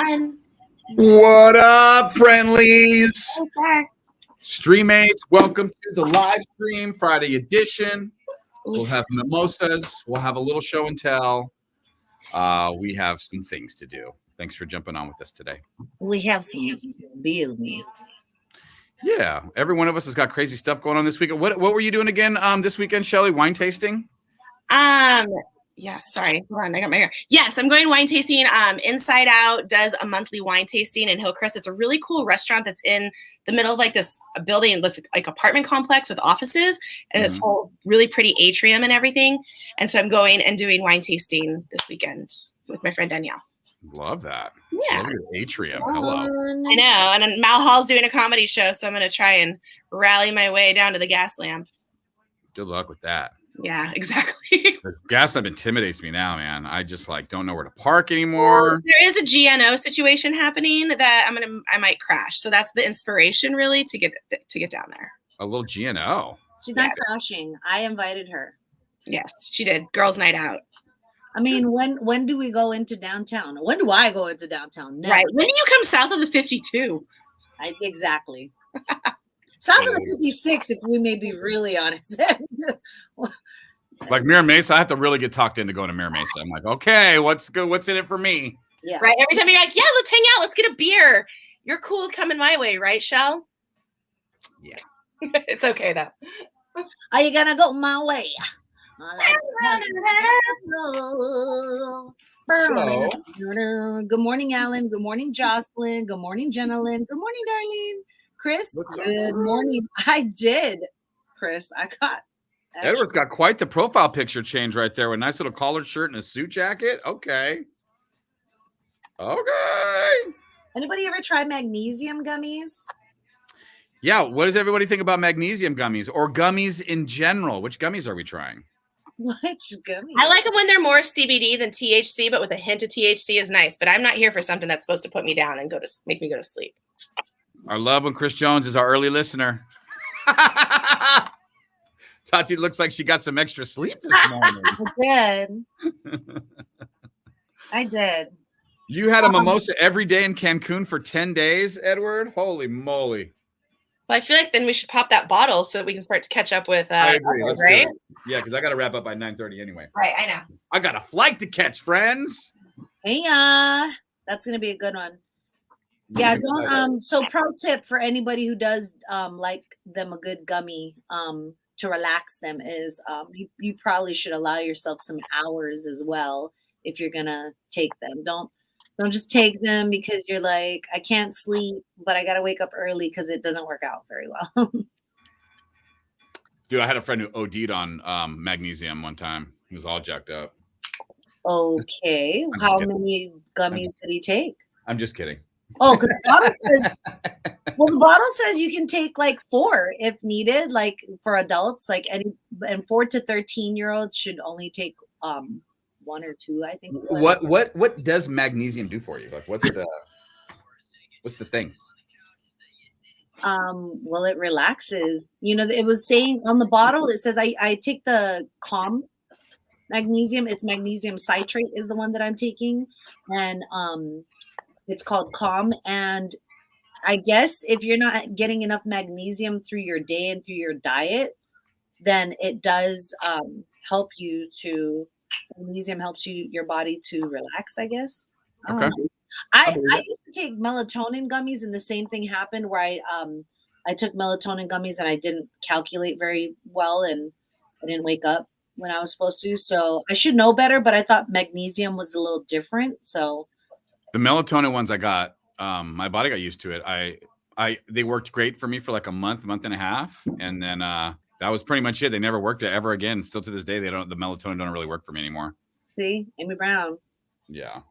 everyone. What up, friendlies? Streammates, welcome to the live stream Friday edition. We'll have mimosas. We'll have a little show and tell. We have some things to do. Thanks for jumping on with us today. We have some business. Yeah, every one of us has got crazy stuff going on this weekend. What were you doing again this weekend, Shelly? Wine tasting? Yeah, sorry. Hold on, I got my hair. Yes, I'm going wine tasting. Inside Out does a monthly wine tasting in Hillcrest. It's a really cool restaurant that's in the middle of like this building, this like apartment complex with offices and this whole really pretty atrium and everything. And so I'm going and doing wine tasting this weekend with my friend Danielle. Love that. Yeah. Love your atrium. Hello. I know. And then Mal Hall's doing a comedy show, so I'm going to try and rally my way down to the gas lamp. Good luck with that. Yeah, exactly. The gas lamp intimidates me now, man. I just don't know where to park anymore. Well, there is a GNO situation happening that I might crash. So that's the inspiration really to get down there. A little GNO. She's not crashing. I invited her. Yes, she did. Girls' night out. I mean, when do we go into downtown? When do I go into downtown? Never. Right. When do you come south of the 52? Exactly. South of the 56, if we may be really honest. Like Mira Mesa, I have to really get talked into going to Mira Mesa. I'm like, okay, what's good? What's in it for me? Yeah. Right. Every time you're like, yeah, let's hang out. Let's get a beer. You're cool with coming my way, right, Shell? Yeah. It's okay though. Are you gonna go my way? So, good morning, Alan. Good morning, Jocelyn. Good morning, Jenalyn. Good morning, Darlene. Chris, good morning. I did, Chris. I got. Edward's got quite the profile picture change right there with a nice little collared shirt and a suit jacket. Okay. Anybody ever try magnesium gummies? Yeah. What does everybody think about magnesium gummies or gummies in general? Which gummies are we trying? Which gummies? I like them when they're more CBD than THC, but with a hint of THC is nice. But I'm not here for something that's supposed to put me down and make me go to sleep. I love when Chris Jones is our early listener. Tati looks like she got some extra sleep this morning. I did. You had a mimosa every day in Cancun for 10 days, Edward? Holy moly. Well, I feel like then we should pop that bottle so that we can start to catch up with I agree. Let's right? do it. Yeah, because I got to wrap up by 9:30 anyway. Right, I know. I got a flight to catch, friends. Hey, that's going to be a good one. Yeah, don't so pro tip for anybody who does like them a good gummy to relax them is you probably should allow yourself some hours as well if you're gonna take them. Don't just take them because you're like, I can't sleep, but I gotta wake up early because it doesn't work out very well. Dude, I had a friend who OD'd on magnesium one time. He was all jacked up. Okay. How many gummies did he take? I'm just kidding. Oh, because the bottle says you can take like 4 if needed, like for adults, like and 4 to 13-year-olds should only take 1 or 2, I think. What does magnesium do for you? Like what's the thing? Well, it relaxes. You know, it was saying on the bottle, it says I take the Calm magnesium. It's magnesium citrate is the one that I'm taking, and it's called Calm. And I guess if you're not getting enough magnesium through your day and through your diet, then it does help you to. Magnesium helps your body to relax, I guess. Okay. I used to take melatonin gummies, and the same thing happened where I took melatonin gummies and I didn't calculate very well, and I didn't wake up when I was supposed to. So I should know better, but I thought magnesium was a little different. So the melatonin ones I got, my body got used to it. They worked great for me for like a month and a half, and then that was pretty much it. They never worked ever again. Still to this day, the melatonin don't really work for me anymore. See, Amy Brown. Yeah.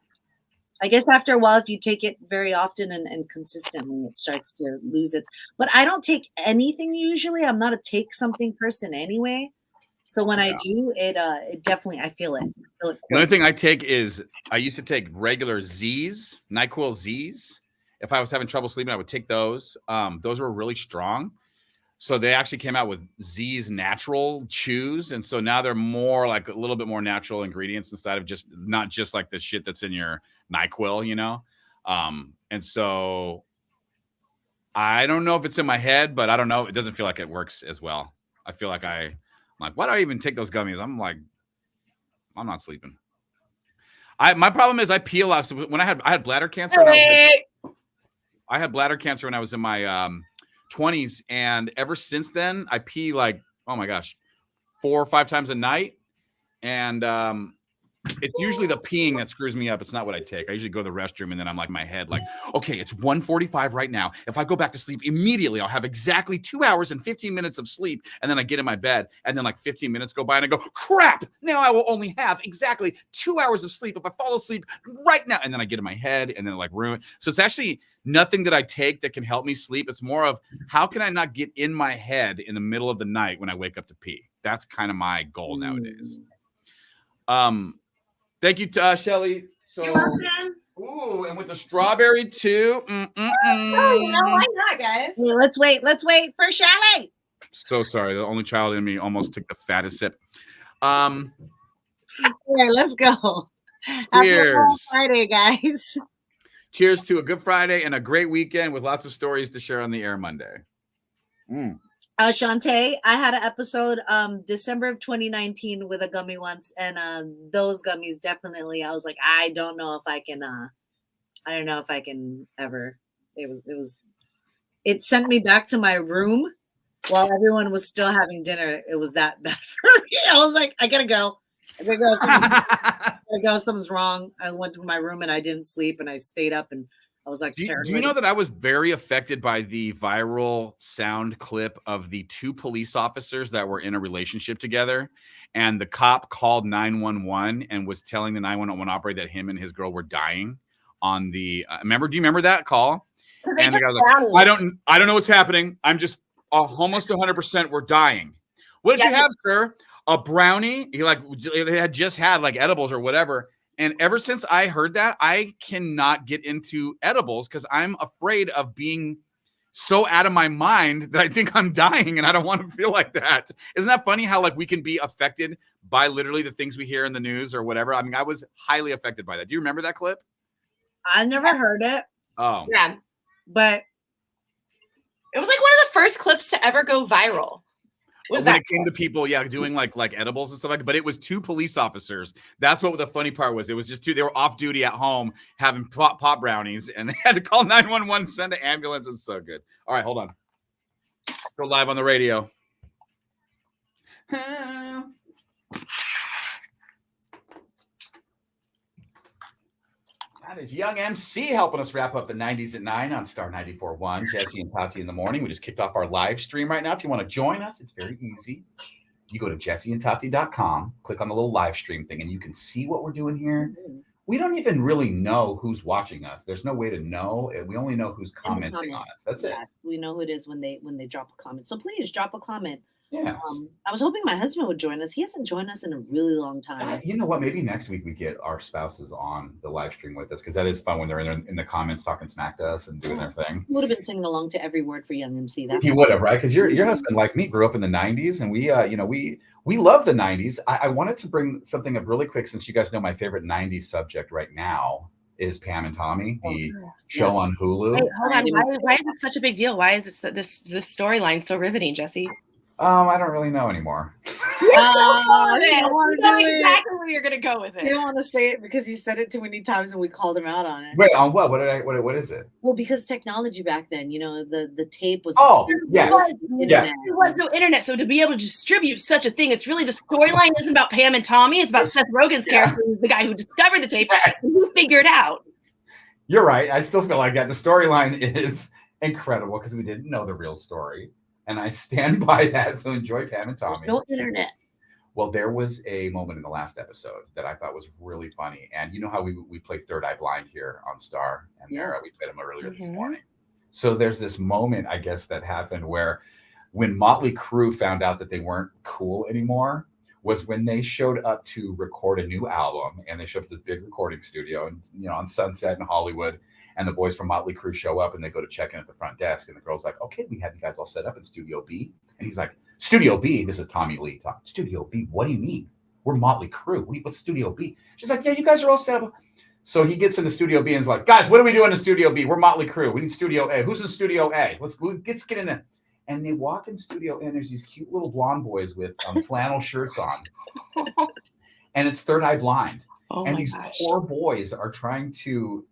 I guess after a while, if you take it very often and consistently, it starts to lose its. But I don't take anything usually. I'm not a take something person anyway. So when I do, it definitely, I feel it. The only thing I take is I used to take regular Z's, NyQuil Z's. If I was having trouble sleeping, I would take those. Those were really strong. So they actually came out with Z's natural chews. And so now they're more like a little bit more natural ingredients inside of not just like the shit that's in your NyQuil, you know? And so I don't know if it's in my head, but I don't know. It doesn't feel like it works as well. I feel like I'm like, why do I even take those gummies? I'm like, I'm not sleeping. My problem is I pee a lot. So when I had bladder cancer. I had bladder cancer when I was in my 20s, and ever since then I pee like, oh my gosh, 4 or 5 times a night, and it's usually the peeing that screws me up. It's not what I take. I usually go to the restroom, and then I'm like, my head, like, okay, it's 1:45 right now. If I go back to sleep immediately, I'll have exactly 2 hours and 15 minutes of sleep. And then I get in my bed, and then like 15 minutes go by, and I go, crap, now I will only have exactly 2 hours of sleep if I fall asleep right now. And then I get in my head, and then like ruin. So it's actually nothing that I take that can help me sleep. It's more of how can I not get in my head in the middle of the night when I wake up to pee? That's kind of my goal nowadays. Thank you, Shelly. So, You're welcome. Ooh, and with the strawberry too. Oh, you know, why not, guys? Hey, let's wait for Shelly. So sorry. The only child in me almost took the fattest sip. All right, let's go. Cheers. Friday, guys. Cheers to a good Friday and a great weekend with lots of stories to share on the air Monday. Shantae, I had an episode December of 2019 with a gummy once, and those gummies definitely, I was like, I don't know if I can ever. It sent me back to my room while everyone was still having dinner. It was that bad for me. I was like, I gotta go. Something's wrong. I went to my room and I didn't sleep, and I stayed up, and I was like, do you know that I was very affected by the viral sound clip of the 2 police officers that were in a relationship together, and the cop called 911 and was telling the 911 operator that him and his girl were dying on the do you remember that call? And the guy was like, I don't know what's happening. I'm just almost 100% we're dying. What did you have, sir? A brownie? They had just had like edibles or whatever. And ever since I heard that, I cannot get into edibles because I'm afraid of being so out of my mind that I think I'm dying, and I don't want to feel like that. Isn't that funny how like we can be affected by literally the things we hear in the news or whatever? I mean, I was highly affected by that. Do you remember that clip? I never heard it. Oh. Yeah. But it was like one of the first clips to ever go viral. When it came to people, doing like edibles and stuff like that. But it was 2 police officers. That's what the funny part was. It was just 2. They were off duty at home having pop brownies, and they had to call 911, send an ambulance. It's so good. All right, hold on. Go live on the radio. That is Young MC helping us wrap up the 90s at 9 on Star 94.1. Jesse and Tati in the morning. We just kicked off our live stream right now. If you want to join us, it's very easy. You go to jesseandtati.com, click on the little live stream thing, and you can see what we're doing here. We don't even really know who's watching us. There's no way to know. We only know who's commenting on us. That's it. We know who it is when they drop a comment. So please drop a comment. Yeah. I was hoping my husband would join us. He hasn't joined us in a really long time. You know what? Maybe next week we get our spouses on the live stream with us, because that is fun when they're in the comments talking smack to us and doing their thing. He would have been singing along to every word for Young MC. He would have, right? Because your husband, like me, grew up in the 90s, and we love the 90s. I wanted to bring something up really quick, since you guys know my favorite 90s subject right now is Pam and Tommy, the show on Hulu. Wait, hold on. Why is it such a big deal? Why is this storyline so riveting, Jesse? I don't really know anymore. I know exactly where you're gonna go with it. He didn't want to say it because he said it too many times and we called him out on it. Wait, on what? What is it? Well, because technology back then, the tape was. Yes. There was no internet, so to be able to distribute such a thing, it's really the storyline isn't about Pam and Tommy. It's about Seth Rogen's character, who's the guy who discovered the tape, who figured out. You're right. I still feel like that. The storyline is incredible because we didn't know the real story. And I stand by that. So enjoy Pam and Tommy. There's no internet. Well, there was a moment in the last episode that I thought was really funny. And you know how we play Third Eye Blind here on Star, and we played them earlier this morning. So there's this moment, I guess, that happened where when Motley Crue found out that they weren't cool anymore, was when they showed up to record a new album, and they showed up to this big recording studio, and on Sunset in Hollywood. And the boys from Motley Crue show up, and they go to check in at the front desk. And the girl's like, okay, we have you guys all set up in Studio B. And he's like, Studio B? This is Tommy Lee talking. Studio B? What do you mean? We're Motley Crue. What's Studio B? She's like, yeah, you guys are all set up. So he gets into Studio B and is like, guys, what are we doing in Studio B? We're Motley Crue. We need Studio A. Who's in Studio A? Let's get in there. And they walk in Studio A, and there's these cute little blonde boys with flannel shirts on. And it's Third Eye Blind. And these poor boys are trying to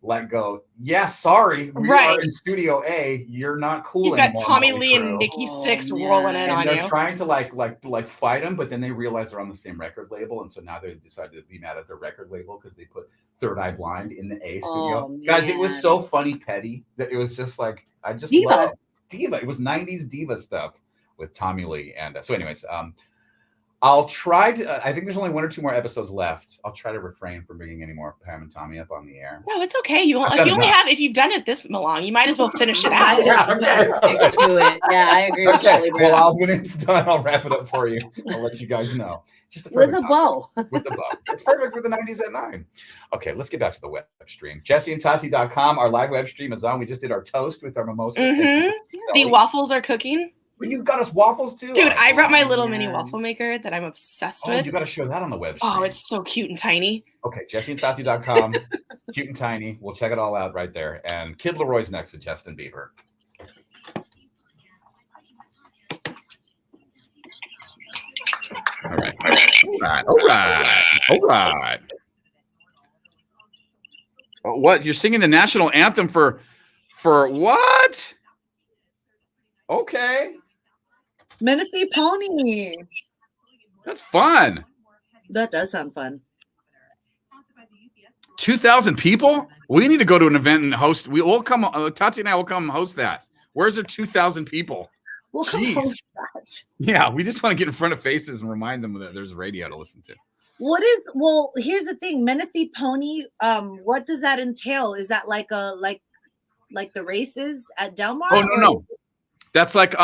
let go. Yeah, sorry, we are in Studio A. You're not cool You've anymore. Got Tommy Lee and Nikki Sixx rolling in on you. And they're trying to like fight them, but then they realize they're on the same record label, and so now they decided to be mad at their record label because they put Third Eye Blind in the A studio. Guys, it was so funny, petty, that it was just like I just love diva. It was 90s diva stuff with Tommy Lee, and so anyways, I'll try to. I think there's only 1 or 2 more episodes left. I'll try to refrain from bringing any more Pam and Tommy up on the air. No, it's okay. If you've done it this long, you might as well finish it out. Yeah, I agree. Okay. Well, when it's done, I'll wrap it up for you. I'll let you guys know. Just with a bow. With the bow. It's perfect for the 90s at 9. Okay, let's get back to the web stream. JesseandTati.com. Our live web stream is on. We just did our toast with our mimosa. The waffles are cooking. You've got us waffles too, dude. I brought my little mini waffle maker that I'm obsessed with. You got to show that on the web stream. Oh, it's so cute and tiny. Okay, JesseandTati.com. Cute and tiny. We'll check it all out right there. And Kid Leroy's next with Justin Bieber. All right. Oh, what? You're singing the national anthem for what? Okay. Menifee Pony. That's fun. That does sound fun. 2,000 people? We need to go to an event and host. We'll come. Tati and I will come host that. Where's there 2,000 people? We'll come host that. Yeah, we just want to get in front of faces and remind them that there's radio to listen to. Here's the thing. Menifee Pony. What does that entail? Is that like the races at Del Mar? Oh no. That's like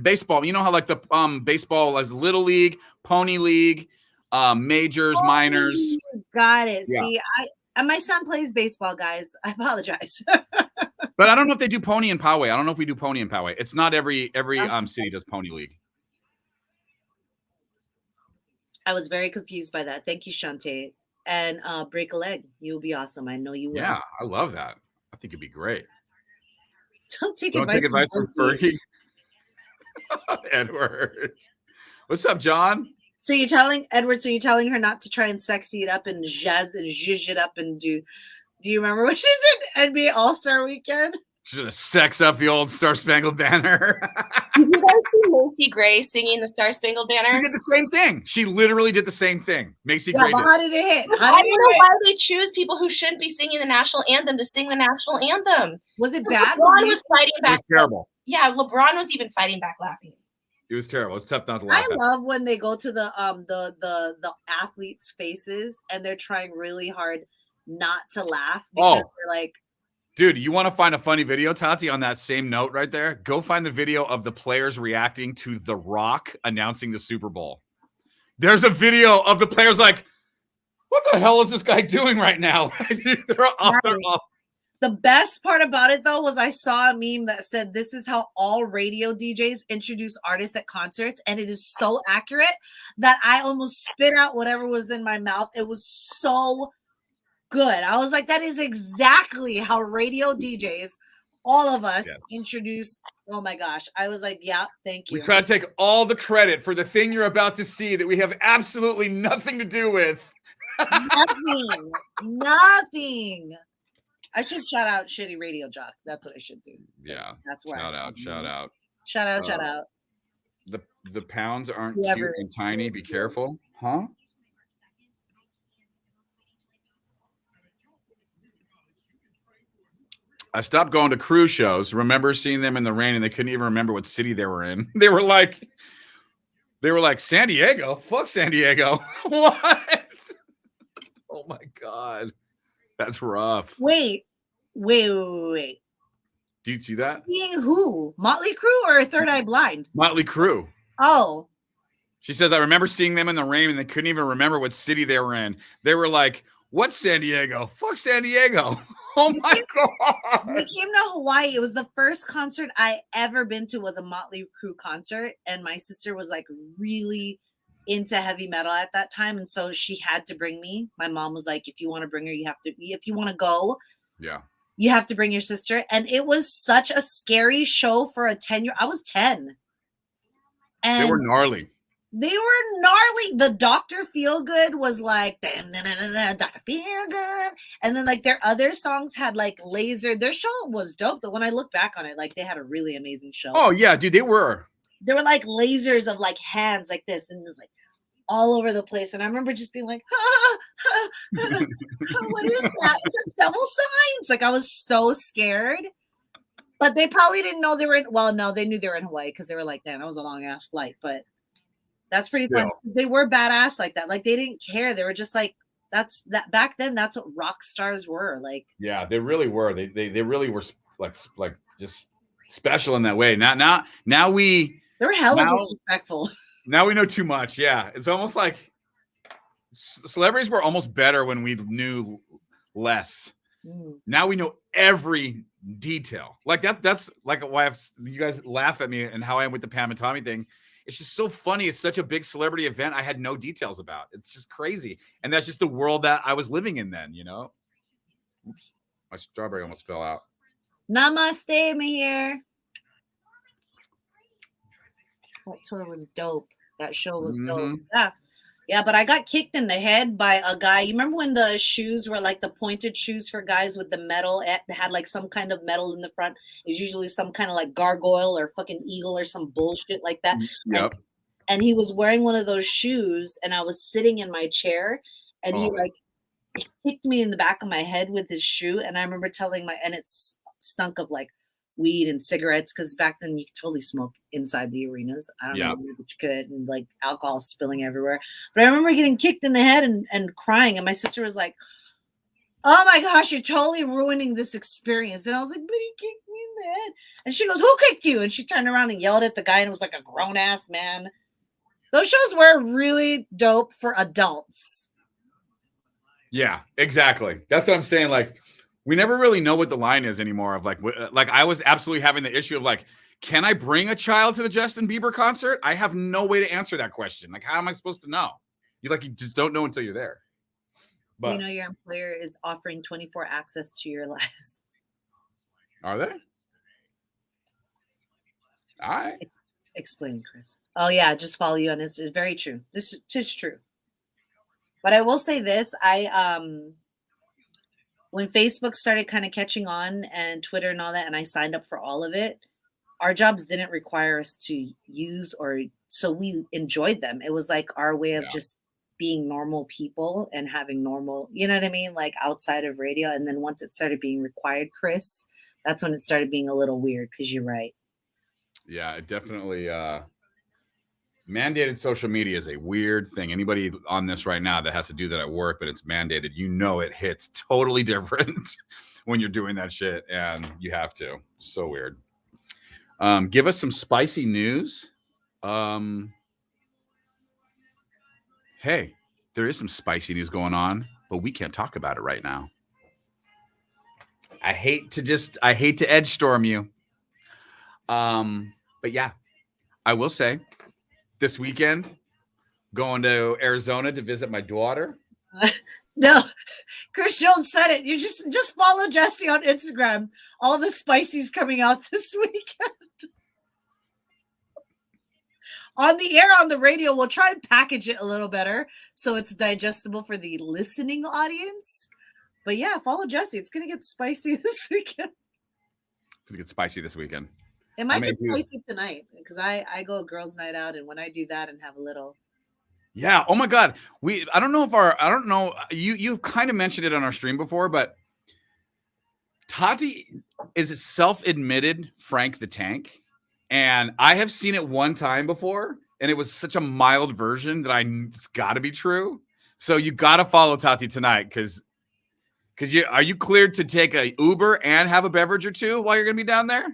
baseball. You know how like the baseball is Little League, Pony League, majors, minors. Got it. Yeah. See, my son plays baseball, guys. I apologize. But I don't know if they do Pony and Poway. I don't know if we do Pony and Poway. It's not every city does Pony League. I was very confused by that. Thank you, Shantae. And break a leg. You'll be awesome. I know you will. Yeah, I love that. I think it'd be great. Don't take advice from Fergie. Edward. What's up, John? So you're telling her not to try and sexy it up and zhuzh it up and do you remember what she did NBA All-Star Weekend? She's gonna sex up the old Star Spangled Banner. Did you guys see Macy Gray singing the Star Spangled Banner? She did the same thing. She literally did the same thing. Macy Gray. But how did it hit? I don't know why they choose people who shouldn't be singing the national anthem to sing the national anthem. Was it bad? LeBron was fighting back. It was terrible. Yeah, LeBron was even fighting back laughing. It was terrible. It's tough not to laugh. I love when they go to the athletes' faces and they're trying really hard not to laugh because they're like, dude, you want to find a funny video, Tati, on that same note right there? Go find the video of the players reacting to The Rock announcing the Super Bowl. There's a video of the players like, what the hell is this guy doing right now? they're all. The best part about it, though, was I saw a meme that said, this is how all radio DJs introduce artists at concerts. And it is so accurate that I almost spit out whatever was in my mouth. It was so good. I was like, that is exactly how radio DJs, all of us, introduce. Oh, my gosh. I was like, yeah, thank you. We try to take all the credit for the thing you're about to see that we have absolutely nothing to do with. Nothing. I should shout out Shitty Radio Jock. That's what I should do. Yeah. That's where shout out. Shout out. The pounds aren't cute and tiny. Be careful. Huh? I stopped going to cruise shows. Remember seeing them in the rain and they couldn't even remember what city they were in. They were like San Diego. Fuck San Diego. What? Oh my God. That's rough. Wait. Do you see that? Seeing who? Motley Crue or Third Eye Blind? Motley Crue. Oh. She says, I remember seeing them in the rain and they couldn't even remember what city they were in. They were like, what's San Diego? Fuck San Diego. Oh my God. We came to Hawaii. It was the first concert I ever been to was a Motley Crue concert. And my sister was like really into heavy metal at that time, and so she had to bring me. My mom was like, if you want to bring her, you have to. If you want to go, Yeah. you have to bring your sister. And it was such a scary show for a 10-year. I was 10. And They were gnarly. They were gnarly. The Dr. Feelgood was like, Dr. Feelgood. And then like their other songs had like laser. Their show was dope. But when I look back on it, like they had a really amazing show. Oh yeah, dude, they were. There were like lasers of like hands like this. And it was like all over the place. And I remember just being like, what is that? Is it double signs? Like I was so scared. But they probably didn't know they were in, well, no, they knew they were in Hawaii because they were like, damn, that was a long ass flight. But that's pretty fun because they were badass like that. Like they didn't care. They were just like, that's that back then. That's what rock stars were like. Yeah, they really were. They really were like just special in that way. Now we they were hella disrespectful. Now we know too much. Yeah, it's almost like celebrities were almost better when we knew less. Now we know every detail. Like that's like why you guys laugh at me and how I am with the Pam and Tommy thing. It's just so funny. It's such a big celebrity event I had no details about. It's just crazy. And that's just the world that I was living in then, you know? Oops. My strawberry almost fell out. Namaste, Mahir. That tour was dope. That show was dope. Yeah. Yeah, but I got kicked in the head by a guy. You remember when the shoes were like the pointed shoes for guys with the metal? It had like some kind of metal in the front. It was usually some kind of like gargoyle or fucking eagle or some bullshit like that. Yep. And he was wearing one of those shoes, and I was sitting in my chair, and he kicked me in the back of my head with his shoe. And I remember and it stunk of like weed and cigarettes because back then you could totally smoke inside the arenas. I don't know if you could, and like alcohol spilling everywhere. But I remember getting kicked in the head and crying, and my sister was like, "Oh my gosh, you're totally ruining this experience." And I was like, "But he kicked me in the head." And she goes, "Who kicked you?" And she turned around and yelled at the guy, and it was like a grown ass man. Those shows were really dope for adults. Yeah, exactly. That's what I'm saying. Like, we never really know what the line is anymore of like I was absolutely having the issue of like, can I bring a child to the Justin Bieber concert? I have no way to answer that question. Like, how am I supposed to know? You just don't know until you're there. But you know, your employer is offering 24 access to your lives. Are they? All right. Explain, Chris. Oh yeah, just follow you on this. It's very true. This is true. But I will say this, when Facebook started kind of catching on and Twitter and all that, and I signed up for all of it, our jobs didn't require us to use so we enjoyed them. It was like our way of just being normal people and having normal, you know what I mean? Like outside of radio. And then once it started being required, Chris, that's when it started being a little weird because you're right. Yeah, it definitely mandated social media is a weird thing. Anybody on this right now that has to do that at work, but it's mandated, you know, it hits totally different when you're doing that shit, and you have to. So weird. Give us some spicy news. Hey, there is some spicy news going on, but we can't talk about it right now. I hate to edge storm you. But yeah, I will say this weekend, going to Arizona to visit my daughter. No, Chris Jones said it. You just follow Jesse on Instagram. All the spicy's coming out this weekend. On the air, on the radio, we'll try and package it a little better so it's digestible for the listening audience. But yeah, follow Jesse. It's going to get spicy this weekend. It's going to get spicy this weekend. It might get spicy tonight because I go girls' night out, and when I do that and have a little. Yeah. Oh my God. I don't know. You've kind of mentioned it on our stream before, but Tati is a self-admitted Frank the Tank. And I have seen it one time before, and it was such a mild version that it's got to be true. So you got to follow Tati tonight because are you cleared to take a Uber and have a beverage or two while you're going to be down there?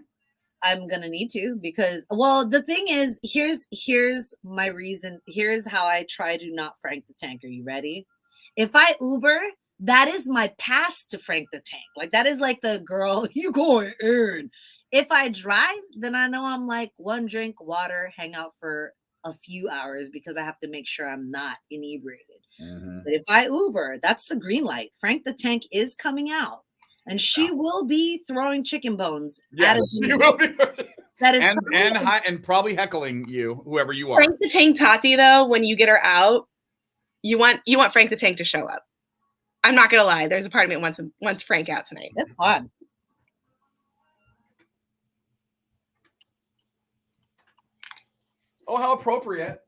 I'm going to need to because, well, the thing is, here's my reason. Here's how I try to not Frank the Tank. Are you ready? If I Uber, that is my pass to Frank the Tank. Like, that is like the girl you go and earn. If I drive, then I know I'm like one drink, water, hang out for a few hours because I have to make sure I'm not inebriated. Mm-hmm. But if I Uber, that's the green light. Frank the Tank is coming out, and she will be throwing chicken bones. Yes, she will be. That is and probably heckling you, whoever you are. Frank the Tank Tati, though, when you get her out, you want Frank the Tank to show up. I'm not gonna lie. There's a part of me that wants Frank out tonight. That's fun. Oh, how appropriate.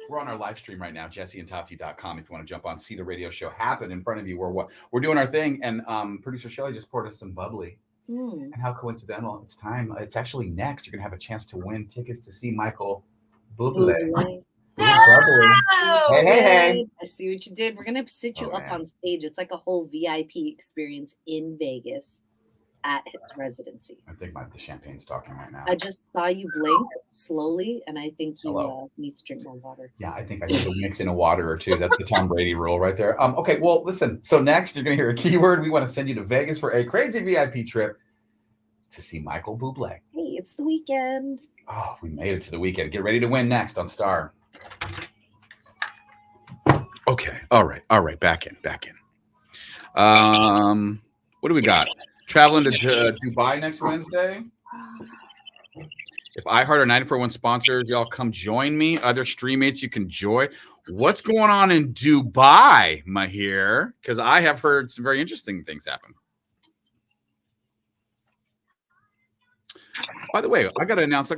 We're on our live stream right now, jesseandtati.com. If you want to jump on, see the radio show happen in front of you. We're doing our thing, and producer Shelley just poured us some bubbly. And how coincidental. It's time. It's actually next. You're going to have a chance to win tickets to see Michael Bublé. Hey. I see what you did. We're going to sit you up on stage. It's like a whole VIP experience in Vegas at his residency. I think the champagne's talking right now. I just saw you blink slowly, and I think you need to drink more water. Yeah, I think I need to mix in a water or two. That's the Tom Brady rule right there. Okay, well, listen. So next, you're going to hear a keyword. We want to send you to Vegas for a crazy VIP trip to see Michael Bublé. Hey, it's the weekend. Oh, we made it to the weekend. Get ready to win next on Star. Okay. All right. Back in. What do we got? Traveling to Dubai next Wednesday. If iHeart or 941 sponsors, y'all come join me. Other streammates you can join. What's going on in Dubai, Mahir? Because I have heard some very interesting things happen. By the way, I got to announce.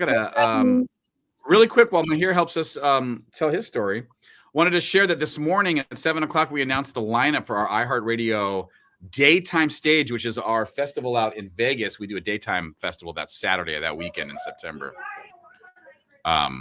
Really quick while Mahir helps us tell his story. Wanted to share that this morning at 7:00 we announced the lineup for our iHeartRadio daytime stage, which is our festival out in Vegas. We do a daytime festival that Saturday of that weekend in September. But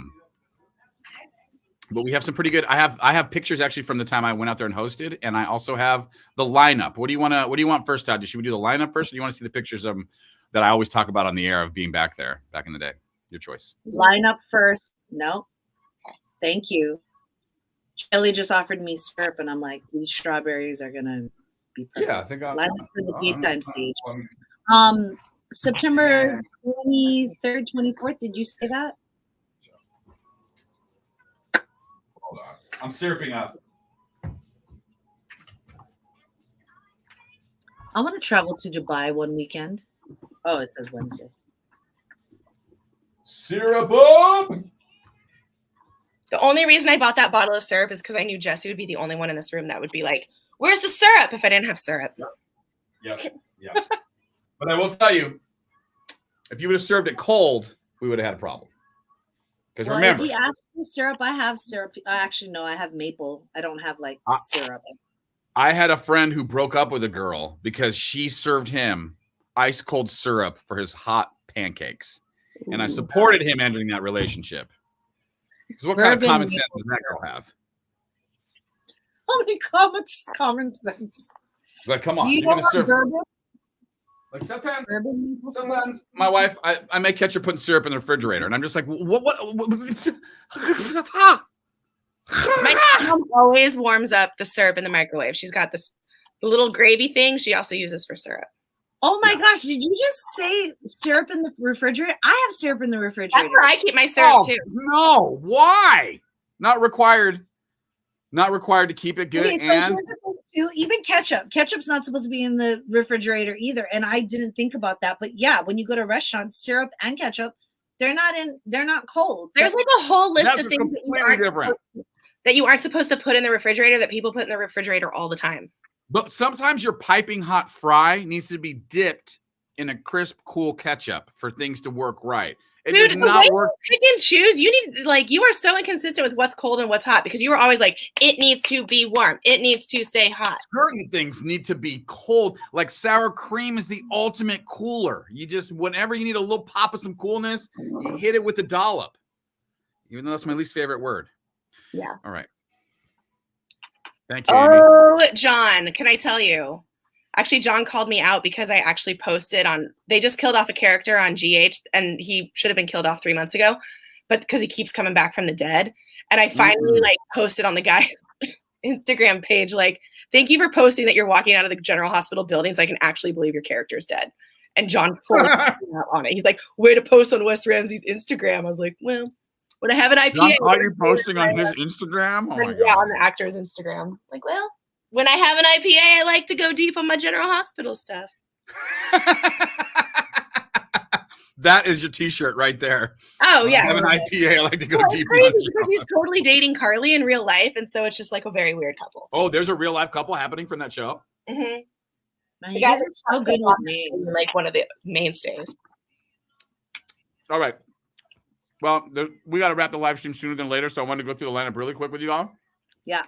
we have some pretty good. I have pictures actually from the time I went out there and hosted, and I also have the lineup. What do you want first, Todd? Should we do the lineup first, or do you want to see the pictures that I always talk about on the air of being back in the day? Your choice. Lineup first. No, thank you. Shelly just offered me syrup, and I'm like, these strawberries are gonna be perfect. Yeah, I think Lineup for the daytime stage. September 23rd, 24th. Did you say that? Hold on. I'm syruping up. I want to travel to Dubai one weekend. Oh, it says Wednesday. Syrup up! The only reason I bought that bottle of syrup is because I knew Jesse would be the only one in this room that would be like, where's the syrup if I didn't have syrup? Yep. But I will tell you, if you would have served it cold, we would have had a problem. Because remember, if he asked for syrup, I have syrup. Actually, no, I have maple. I don't have syrup. I had a friend who broke up with a girl because she served him ice cold syrup for his hot pancakes. And I supported him entering that relationship. Because what kind of common sense does that girl have? How much common sense? But come on, you're gonna serve bourbon? Like sometimes my wife, I make ketchup putting syrup in the refrigerator, and I'm just like, what? My mom always warms up the syrup in the microwave. She's got the little gravy thing she also uses for syrup. Oh my gosh, did you just say syrup in the refrigerator? I have syrup in the refrigerator. That's where I keep my syrup too. No, why? Not required. Not required to keep it good. Okay, so too, even ketchup. Ketchup's not supposed to be in the refrigerator either. And I didn't think about that. But yeah, when you go to restaurants, syrup and ketchup, they're not cold. There's like a whole list of things that you aren't supposed to put in the refrigerator that people put in the refrigerator all the time. But sometimes your piping hot fry needs to be dipped in a crisp, cool ketchup for things to work right. It does not work. Pick and choose. You need you are so inconsistent with what's cold and what's hot because you were always like, it needs to be warm. It needs to stay hot. Certain things need to be cold. Like sour cream is the ultimate cooler. You just, whenever you need a little pop of some coolness, you hit it with a dollop. Even though that's my least favorite word. Yeah. All right. Thank you, Amy. John, can I tell you? Actually, John called me out because I actually posted they just killed off a character on GH and he should have been killed off 3 months ago, but because he keeps coming back from the dead. And I finally posted on the guy's Instagram page, thank you for posting that you're walking out of the General Hospital building so I can actually believe your character is dead. And John fully on it. He's like, way to post on Wes Ramsey's Instagram. I was like, well, When I have an IPA. John Tati posting on his Instagram? Oh my God. Yeah, on the actor's Instagram. Like, well, when I have an IPA, I like to go deep on my General Hospital stuff. That is your T-shirt right there. Oh, yeah. I have an IPA. I like to go deep. Crazy because he's totally dating Carly in real life, and so it's just like a very weird couple. Oh, there's a real life couple happening from that show? Mm-hmm. Man, you guys are so good with names. Like one of the mainstays. All right. Well, we got to wrap the live stream sooner than later, so I wanted to go through the lineup really quick with you all. Yeah.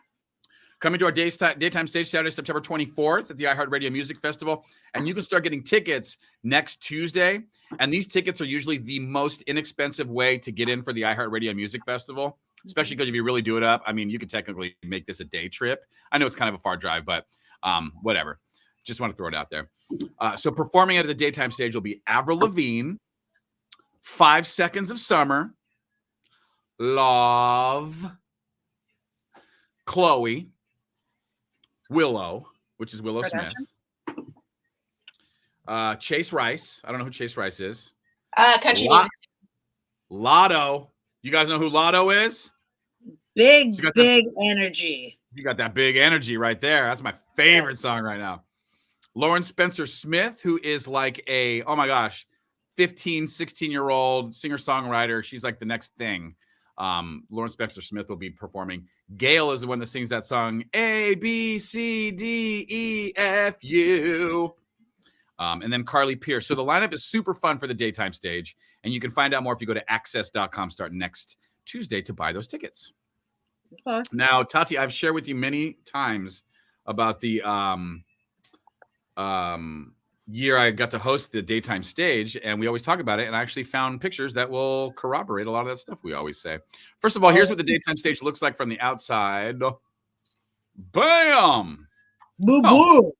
Coming to our daytime stage Saturday, September 24th at the iHeartRadio Music Festival. And you can start getting tickets next Tuesday. And these tickets are usually the most inexpensive way to get in for the iHeartRadio Music Festival, especially because if you really do it up, I mean, you could technically make this a day trip. I know it's kind of a far drive, but whatever. Just want to throw it out there. So performing at the daytime stage will be Avril Lavigne, 5 Seconds of Summer, Love, Chloe, Willow, which is Willow Smith, Chase Rice. I don't know who Chase Rice is. Country music. Lotto. You guys know who Lotto is? Big energy. You got that big energy right there. That's my favorite song right now. Lauren Spencer Smith, who is like a, oh my gosh, 15, 16-year-old singer-songwriter. She's like the next thing. Lauren Spencer Smith will be performing. Gail is the one that sings that song, A, B, C, D, E, F, U. And then Carly Pierce. So the lineup is super fun for the daytime stage. And you can find out more if you go to access.com starting next Tuesday to buy those tickets. Okay. Now, Tati, I've shared with you many times about the year I got to host the daytime stage, and we always talk about it, and I actually found pictures that will corroborate a lot of that stuff we always say. First of all, here's what the daytime stage looks like from the outside. Bam! Boo boo!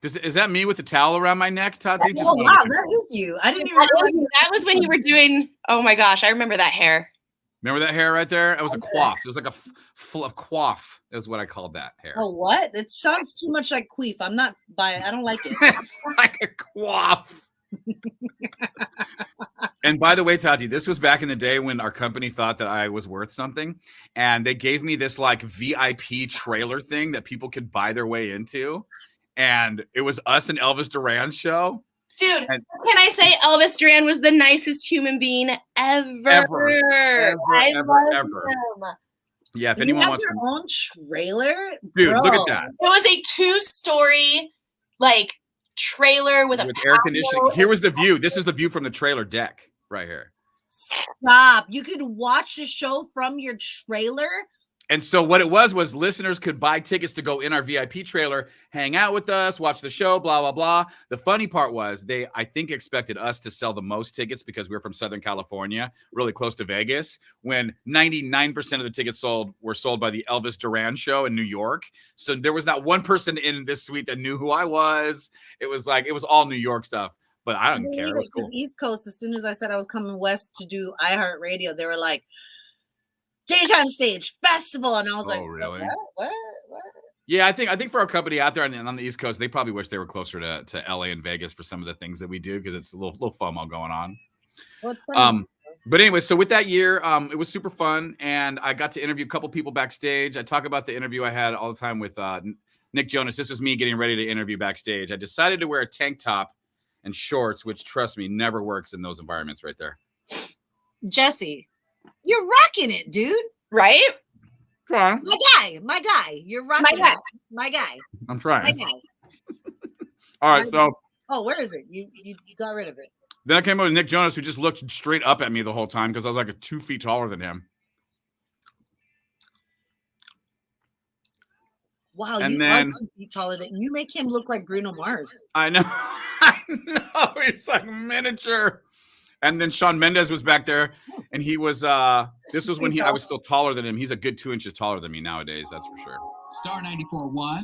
Is that me with the towel around my neck, Tati? Oh, wow, that is you. I didn't even realize. That was when you were doing, oh my gosh, I remember that hair. Remember that hair right there? It was a coif. It was like a full of coif is what I called that hair. Oh, what? It sounds too much like queef. I'm not buying it. I don't like it. It's like a coif. And by the way, Tati, this was back in the day when our company thought that I was worth something. And they gave me this like VIP trailer thing that people could buy their way into. And it was us and Elvis Duran's show. Dude, can I say Elvis Duran was the nicest human being ever? Ever. Yeah, if you anyone have wants your own trailer? Dude, Bro. look at that. It was a 2-story like trailer with air conditioning. Here was the view. This is the view from the trailer deck right here. Stop. You could watch the show from your trailer? And so what it was listeners could buy tickets to go in our VIP trailer, hang out with us, watch the show, blah, blah, blah. The funny part was they, I think, expected us to sell the most tickets because we're from Southern California, really close to Vegas, when 99% of the tickets were sold by the Elvis Duran show in New York. So there was not one person in this suite that knew who I was. It was all New York stuff. But I don't care. It was cool. East Coast, as soon as I said I was coming west to do iHeartRadio, they were like, daytime stage festival, and I was like, really? What? Yeah, I think for our company out there and on the East Coast, they probably wish they were closer to LA and Vegas for some of the things that we do because it's a little FOMO going on. But anyway, so with that year, it was super fun, and I got to interview a couple people backstage. I talk about the interview I had all the time with Nick Jonas. This was me getting ready to interview backstage. I decided to wear a tank top and shorts, which, trust me, never works in those environments right there. Jesse, you're rocking it, dude. Right? Trying. My guy. You're rocking it. My guy. I'm trying. My guy. All right, so. Oh, where is it? You got rid of it. Then I came over with Nick Jonas, who just looked straight up at me the whole time because I was like 2 feet taller than him. Wow, and you then, are 2 feet taller than you. Make him look like Bruno Mars. I know. I know. He's like miniature. And then Shawn Mendes was back there, and he was. This was when I was still taller than him. He's a good 2 inches taller than me nowadays. That's for sure. Star 94.1.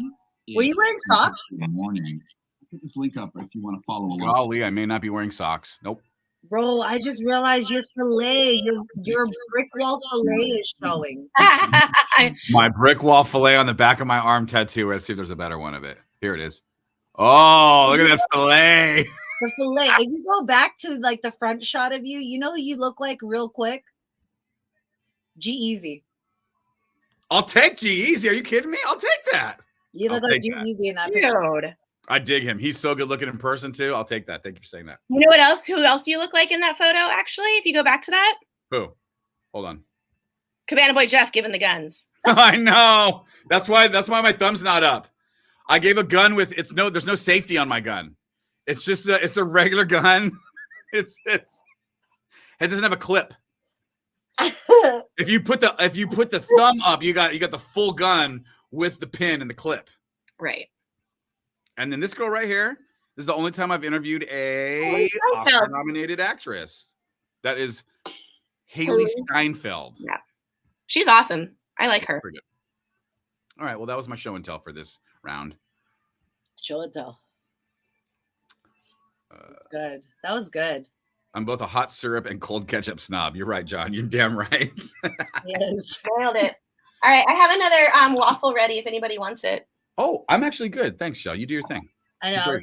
Were you wearing socks? In the morning. Put this link up if you want to follow along. Golly, I may not be wearing socks. Nope. Bro, I just realized your fillet, your brick wall fillet is showing. My brick wall fillet on the back of my arm tattoo. Let's see if there's a better one of it. Here it is. Oh, look at that fillet. The fillet. If you go back to like the front shot of you, you know who you look like real quick? G-Eazy. I'll take G-Eazy. Are you kidding me? I'll take that. You look I'll like take that. G-Eazy in that picture. Dude. I dig him. He's so good looking in person too. I'll take that. Thank you for saying that. You know what else? Who else you look like in that photo? Actually, if you go back to that, Who? Hold on. Cabana Boy Jeff giving the guns. I know. That's why my thumb's not up. I gave a gun with there's no safety on my gun. It's just it's a regular gun. It doesn't have a clip. If you put the thumb up, you got the full gun with the pin and the clip. Right. And then this girl right here, this is the only time I've interviewed a Oscar-nominated actress. That is Haley Steinfeld. Yeah. She's awesome. I like her. Pretty good. All right. Well, that was my show and tell for this round. Show and tell. That's good. That was good. I'm both a hot syrup and cold ketchup snob. You're right, John. You're damn right. Yes. Nailed it. All right. I have another waffle ready if anybody wants it. Oh, I'm actually good. Thanks, Shell. You do your thing. I know.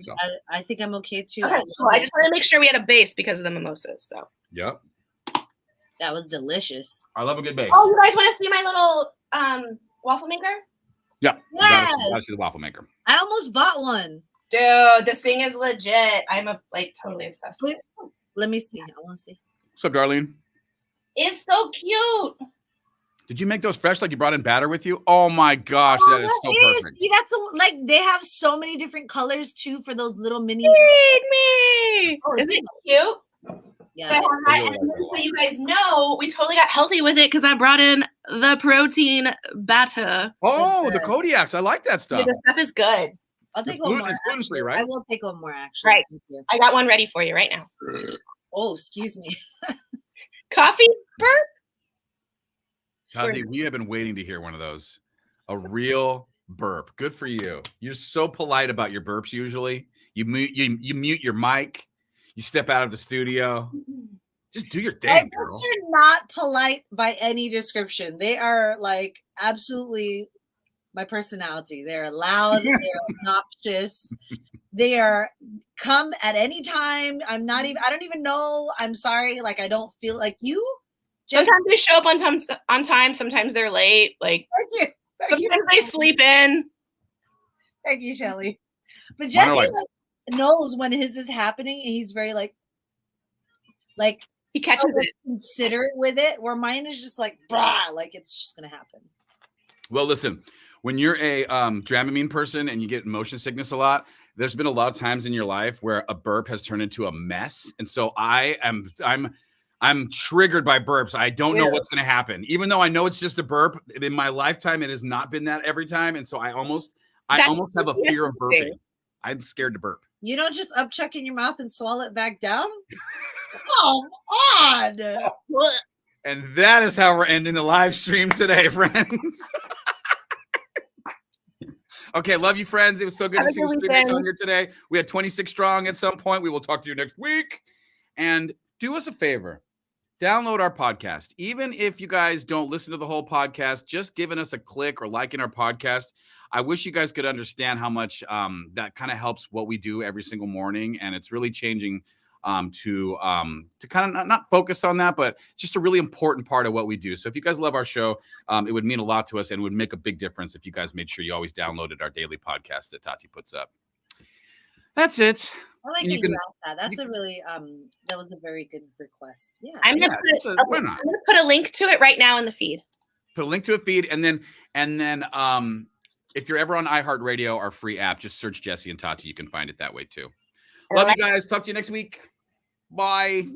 I think I'm okay too. Okay, cool. I just want to make sure we had a base because of the mimosas. So. Yep. That was delicious. I love a good base. Oh, you guys want to see my little waffle maker? Yeah. Yes. That's the waffle maker. I almost bought one. Dude, this thing is legit. I'm totally obsessed with it. Let me see. I want to see. What's up, Darlene? It's so cute. Did you make those fresh like you brought in batter with you? Oh my gosh, that is so perfect. See, that's like they have so many different colors too for those little mini. Feed me. Oh, Isn't it cute? Yeah. So, so you guys know, we totally got healthy with it because I brought in the protein batter. Oh, the Kodiaks. I like that stuff. The stuff is good. I'll take one more. It's gluten-free, right? I will take one more, actually. Right. I got one ready for you right now. Oh, excuse me. Coffee burp? Tati, we have been waiting to hear one of those. A real burp. Good for you. You're so polite about your burps usually. You mute your mic. You step out of the studio. Just do your thing, My girl. burps are not polite by any description. They are like absolutely my personality. They're loud. They're obnoxious. They are come at any time. I don't even know. I'm sorry. Like, I don't feel like you. Sometimes they show up on time. Sometimes they're late. Like, Thank you. sometimes they sleep in. Thank you, Shelly. But Jesse knows when his is happening, and he's very like he catches it, considerate with it. Where mine is just like, brah, like it's just gonna happen. Well, listen, when you're a Dramamine person and you get motion sickness a lot, there's been a lot of times in your life where a burp has turned into a mess, and so I'm triggered by burps. I don't know what's going to happen, even though I know it's just a burp. In my lifetime, it has not been that every time, and so I almost have a fear of burping. I'm scared to burp. You don't just upchuck in your mouth and swallow it back down. Come on. And that is how we're ending the live stream today, friends. Okay, love you, friends. It was so good to see you streammates on here today. We had 26 strong at some point. We will talk to you next week. And do us a favor. Download our podcast. Even if you guys don't listen to the whole podcast, just giving us a click or liking our podcast. I wish you guys could understand how much that kind of helps what we do every single morning. And it's really changing to kind of not focus on that, but it's just a really important part of what we do. So if you guys love our show, it would mean a lot to us and would make a big difference if you guys made sure you always downloaded our daily podcast that Tati puts up. That's it. I like that you asked that. That's a really that was a very good request. Yeah. I'm gonna put a link to it right now in the feed. Put a link to a feed, and then if you're ever on iHeartRadio, our free app, just search Jesse and Tati. You can find it that way too. Love you guys. Talk to you next week. Bye.